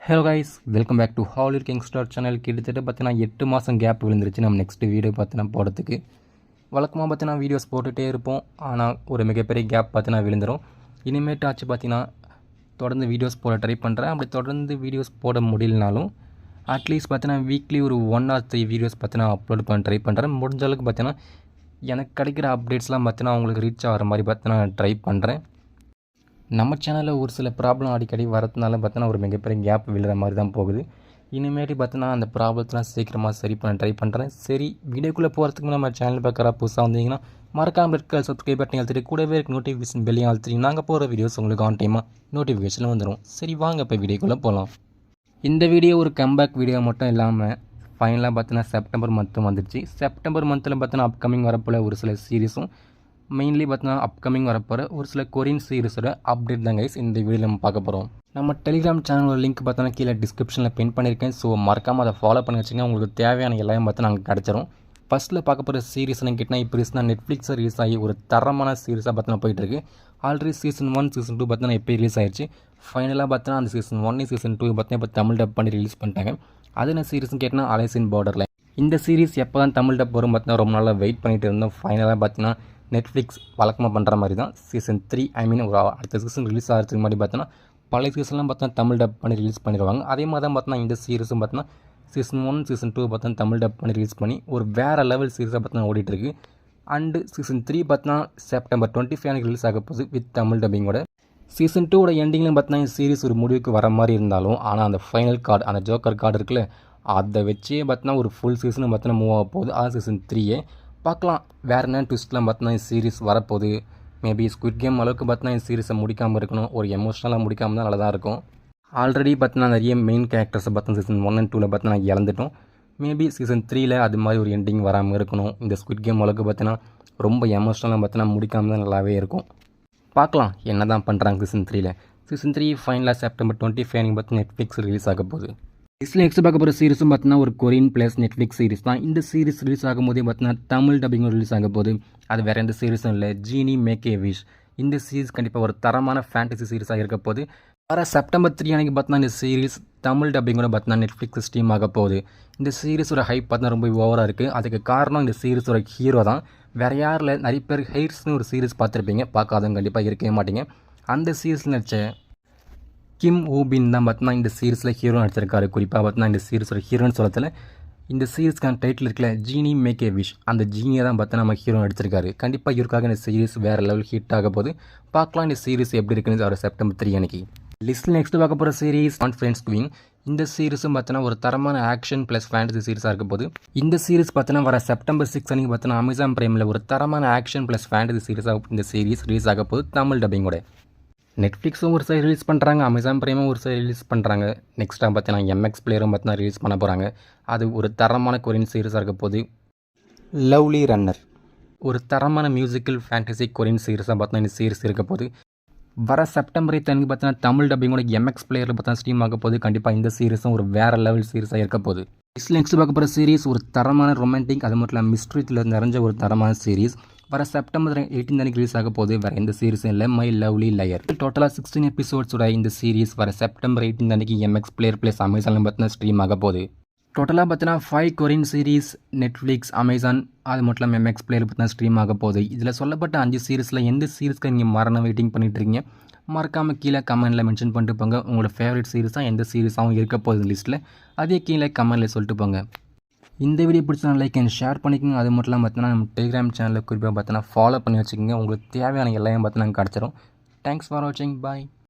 Hello guys, welcome back to Hollywood Kingstar channel. கிட்டத்தட்ட பார்த்தீங்கன்னா 8 மாதம் கேப் விழுந்துருச்சு நம்ம நெக்ஸ்ட் வீடியோ பார்த்தீங்கன்னா போகிறதுக்கு. வழக்கமாக பார்த்தீங்கன்னா வீடியோஸ் போட்டுகிட்டே இருப்போம், ஆனால் ஒரு மிகப்பெரிய கேப் பார்த்தீங்கன்னா விழுந்துடும். இனிமேட்டு ஆச்சு பார்த்தீங்கன்னா தொடர்ந்து வீடியோஸ் போட ட்ரை பண்ணுறேன். அப்படி தொடர்ந்து வீடியோஸ் போட முடியலனாலும் அட்லீஸ்ட் பார்த்தீங்கன்னா வீக்லி ஒரு 1 or 3 வீடியோஸ் பார்த்தீங்கன்னா அப்லோட் பண்ண ட்ரை பண்ணுறேன். முடிஞ்ச அளவுக்கு பார்த்தீங்கன்னா எனக்கு கிடைக்கிற அப்டேட்ஸ்லாம் பார்த்தீங்கன்னா அவங்களுக்கு ரீச் ஆகிற மாதிரி பார்த்தீங்கன்னா ட்ரை பண்ணுறேன். நம்ம சேனலில் ஒரு சில ப்ராப்ளம் அடிக்கடி வரதுனால பார்த்தோன்னா ஒரு மிகப்பெரிய கேப் விழுற மாதிரி தான் போகுது. இனிமேட்டு பார்த்தோன்னா அந்த ப்ராப்ளத்தெலாம் சீக்கிரமாக சரி பண்ண ட்ரை பண்ணுறேன். சரி, வீடியோக்குள்ளே போகிறதுக்கு நம்ம சேனல் பார்க்குற புதுசாக வந்தீங்கன்னா மறக்காமல் இருக்க சப்ஸ்கிரைப் பட்டன் அழுத்திட்டு கூடவே இருக்க நோட்டிஃபிகேஷன் பெல்லையும் அழுத்திட்டு நாங்கள் போகிற வீடியோஸ் உங்களுக்கு ஆன் டைமாக நோட்டிஃபிகேஷன் வந்துடும். சரி, வாங்க இப்போ வீடியோக்குள்ளே போகலாம். இந்த வீடியோ ஒரு கம்பேக் வீடியோ மட்டும் இல்லாமல் ஃபைனலாக பார்த்தோன்னா செப்டம்பர் மந்த்தும் வந்துடுச்சு. செப்டம்பர் மந்தில் பார்த்தோன்னா அப்கமிங் வரப்போல் ஒரு சில சீரிஸும் மெயின்லி பார்த்தீங்கன்னா அப்கமிங் வரப்போகிற ஒரு சில கொரியன் சீரிஸோட அப்டேட் தான் கைஸ் இந்த வீடியோவில் நம்ம பார்க்க போகிறோம். நம்ம டெலிகிராம் சேனலோட லிங்க் பார்த்தோன்னா கீழே டிஸ்கிரிப்ஷனில் பின் பண்ணியிருக்கேன். ஸோ மறக்காமல் அதை ஃபாலோ பண்ணி வச்சுங்க, உங்களுக்கு தேவையான எல்லாமே பார்த்து நாங்கள் கிடச்சிரும். ஃபஸ்ட்டில் பார்க்க போகிற சீரிஸ்னு கேட்டால் இப்போ ரீசனாக நெட்ஃப்ளிக்ஸில் ரிலீஸ் ஆகி ஒரு தரமான சீரிஸாக பார்த்தோன்னா போயிட்டுருக்கு. ஆல்ரெடி சீசன் 1 சீசன் 2 பார்த்தோன்னா இப்போ ரிலீஸ் ஆயிடுச்சு. ஃபைனலாக பார்த்தோன்னா அந்த சீசன் 1 சீசன் 2 பார்த்தீங்கன்னா இப்போ தமிழ் டப் பண்ணி ரிலீஸ் பண்ணிட்டாங்க. அது என்ன சீரிஸ்னு கேட்டால் அலைஸ் இன் பார்டர்லைன். இந்த சீரிஸ் எப்போ தான் தமிழ் டப் வரும் பார்த்தீங்கன்னா ரொம்ப நாளாக வெயிட் பண்ணிட்டு இருந்தோம். ஃபைனலாக பார்த்தீங்கன்னா நெட்ஃப்ளிக்ஸ் வழக்கமாக பண்ணுற மாதிரி தான் சீசன் 3 ஒரு அடுத்த சீசன் ரிலீஸ் ஆகிறதுக்கு முன்னாடி பார்த்தோன்னா பழைய சீசன்லாம் பார்த்தோன்னா தமிழ் டப் பண்ணி ரிலீஸ் பண்ணிடுவாங்க. அதே மாதிரி தான் பார்த்தோன்னா இந்த சீரிஸும் பார்த்தோன்னா சீசன் 1 சீசன் 2 பார்த்தோன்னா தமிழ் டப் பண்ணி ரிலீஸ் பண்ணி ஒரு வேறு லெவல் சீரிஸாக பார்த்தோன்னா ஓடிட்டுருக்கு. அண்டு சீசன் 3 பார்த்தோன்னா செப்டம்பர் 25 ரிலீஸ் ஆக போகுது வித் தமிழ் டப்பிங்கோட. சீசன் 2 எண்டிங்லையும் பார்த்தோன்னா இந்த சீரிஸ் ஒரு முடிவுக்கு வர மாதிரி இருந்தாலும் ஆனால் அந்த ஃபைனல் கார்டு, அந்த ஜோக்கர் கார்டு இருக்குல்ல, அதை வச்சே பார்த்தோன்னா ஒரு ஃபுல் சீசனும் பார்த்தோன்னா மூவ் ஆக போகுது. அது சீசன் 3 பார்க்கலாம். வேறு என்ன ட்விஸ்ட்லாம் பார்த்தோன்னா இந்த சீரிஸ் வரப்போகுது. மேபி ஸ்குவிட் கேம் அளவுக்கு பார்த்தோன்னா இந்த சீரிஸை முடிக்காமல் இருக்கணும், ஒரு எமோஷ்னலாக முடிக்காமல் தான் நல்லா தான் இருக்கும். ஆல்ரெடி பார்த்தோன்னா நிறைய மெயின் கேரக்டர்ஸை பார்த்தோன்னா சீசன் 1 and 2 பார்த்தோன்னா இழந்துட்டோம். மேபி சீசன் 3 அது மாதிரி ஒரு எண்டிங் வராமல் இருக்கணும். இந்த ஸ்குவிட் கேம் அளவுக்கு பார்த்தோன்னா ரொம்ப எமோஷ்னலாக பார்த்தோன்னா முடிக்காமல் தான் நல்லாவே இருக்கும். பார்க்கலாம் என்ன தான் பண்ணுறாங்க சீசன் 3. சீசன் 3 ஃபைனலாக செப்டம்பர் 25 பார்த்தீங்கன்னா நெட்ஃப்ளிக்ஸ் ரிலீஸ் ஆக போகுது. இதில் நெக்ஸ்ட் பார்க்க போகிற சீரிஸும் பார்த்தீங்கன்னா ஒரு கொரியன் ப்ளஸ் நெட்ஃப்ளிக்ஸ் சீரிஸ் தான். இந்த சீரிஸ் ரிலீஸ் ஆகும்போதே பார்த்தீங்கன்னா தமிழ் டப்பிங்கும் ரிலீஸ் ஆக போகுது. அது வேறு எந்த சீரிஸும் இல்லை, ஜீனி மேக் ஏ விஷ். இந்த சீரிஸ் கண்டிப்பாக ஒரு தரமான ஃபேண்டசி சீரிஸாக இருக்க போகுது. வர செப்டம்பர் 3 அன்றைக்கி பார்த்தீங்கன்னா இந்த சீரிஸ் தமிழ் டப்பிங்கோட பார்த்தீங்கன்னா நெட்ஃப்ளிக்ஸ் ஸ்ட்ரீம் ஆக போகுது. இந்த சீரிஸோட ஹைப் பார்த்தீங்கன்னா ரொம்ப ஓவராக இருக்குது. அதுக்கு காரணம் இந்த சீரிஸோட ஹீரோ தான். வேறு யாரில் நிறைய பேர் ஹெய்ட்ஸ்னு ஒரு சீரிஸ் பார்த்துருப்பீங்க, பார்க்காதவங்க கண்டிப்பாக இருக்கவே மாட்டீங்க. அந்த சீரிஸில் நடிச்ச கிம் ஊபின் தான் பார்த்தீங்கன்னா இந்த சீரிஸில் ஹீரோ நடிச்சிருக்காரு. குறிப்பாக பார்த்தீங்கன்னா இந்த சீரிஸோட ஹீரோன்னு சொல்லத்தில் இந்த சீரிஸ்க்கான டைட்டில் இருக்குல்ல, ஜீனி மேக் ஏ விஷ், அந்த ஜீனியை தான் பார்த்தா நம்ம ஹீரோ நடிச்சிருக்காரு. கண்டிப்பாக இவருக்காக இந்த சீரிஸ் வேறு லெவல் ஹிட் ஆக போது. பார்க்கலாம் இந்த சீரிஸ் எப்படி இருக்குன்னு ஒரு செப்டம்பர் 3 அன்றைக்கி. லிஸ்ட்டில் நெக்ஸ்ட் பார்க்க போகிற சீரிஸ் கான்ஃபிடன்ஸ் குவீன். இந்த சீரிஸும் பார்த்தோன்னா ஒரு தரமான ஆக்ஷன் ப்ளஸ் ஃபேண்டசி சீரிஸாக இருக்க போது. இந்த சீரிஸ் பார்த்தோன்னா வர செப்டம்பர் 6 அன்றைக்கி பார்த்தோன்னா அமேசான் பிரைமில் ஒரு தரமான ஆக்ஷன் ப்ளஸ் ஃபேண்டசி சீரிஸாக இந்த சீரிஸ் ரிலீஸ் ஆக போது தமிழ் டப்பிங்கோட. நெட்ஃப்ளிக்ஸும் ஒரு சைடு ரிலீஸ் பண்ணுறாங்க, அமேசான் பிரைமும் ஒரு சைடு ரிலீஸ் பண்ணுறாங்க. நெக்ஸ்ட்டாக பார்த்தீங்கன்னா எம்எக்ஸ் பிளேயரும் பார்த்தீங்கன்னா ரிலீஸ் பண்ண போகிறாங்க. அது ஒரு தரமான கொரியன் சீரிஸாக இருக்க போது. லவ்லி ரன்னர் ஒரு தரமான மியூசிக்கல் ஃபேண்டசி கொரியன் சீரிஸாக பார்த்தீங்கன்னா இந்த சீரிஸ் இருக்க போது. வர செப்டம்பர் 8 பார்த்தீங்கன்னா தமிழ் டப்பிங்கோட எம்எக்ஸ் பிளேயரில் பார்த்தீங்கன்னா ஸ்ட்ரீம் ஆக போது. கண்டிப்பாக இந்த சீரிஸும் ஒரு வேறு லெவல் சீரிஸாக இருக்க போது. நெக்ஸ்ட் பார்க்க போகிற சீரிஸ் ஒரு தரமான ரொமான்டிக், அது மட்டும் இல்லாமல் மிஸ்ட்ரியில் நிறைஞ்ச ஒரு தரமான சீரிஸ். வர செப்டம்பர் 18 ரிலீஸ் ஆக போது. வேறு எந்த சீரிஸும் இல்லை, மை லவ்லி லயர். டோட்டலாக 16 எபிசோட்ஸோட இந்த சீரிஸ் வர செப்டம்பர் 18 எம்எக்ஸ் பிளேயர் ப்ளஸ் அமேசானில் பார்த்தீங்கன்னா ஸ்ட்ரீம் ஆக போகுது. டோட்டலாக பார்த்தீங்கன்னா 5 கொரியன் சீரிஸ் நெட்ஃப்ளிக்ஸ், அமேசான், அது மட்டும் இல்லாமல் எம்எக்ஸ் பிளேயர் பார்த்தீங்கன்னா ஸ்ட்ரீம் ஆக போகுது. இதில் சொல்லப்பட்ட 5 சீரிஸில் எந்த சீரிஸ்க்கு நீங்கள் மரணம் வெயிட்டிங் பண்ணிட்டு இருக்கீங்க, மறக்காமல் கீழே கமெண்ட்டில் மென்ஷன் பண்ணிட்டு போங்க. உங்களோட ஃபேவரட் சீரிஸாக எந்த சீரிஸாகவும் இருக்க போகுது லிஸ்ட்டில், அதே கீழே கமெண்ட்டில் சொல்லிட்டு போங்க. இந்த வீடியோ பிடிச்சா லைக் அண்ட் ஷேர் பண்ணிக்கோங்க. அது மட்டும் இல்லாமல் பார்த்தீங்கன்னா நம்ம டெலிகிராம் சேனலில் குறிப்பாக பார்த்தீங்கன்னா ஃபாலோ பண்ணி வச்சுக்கோங்க. உங்களுக்கு தேவையான எல்லாமே பார்த்தீங்கன்னா கிடச்சிரும். தேங்க்ஸ் ஃபார் வாட்சிங், பாய்.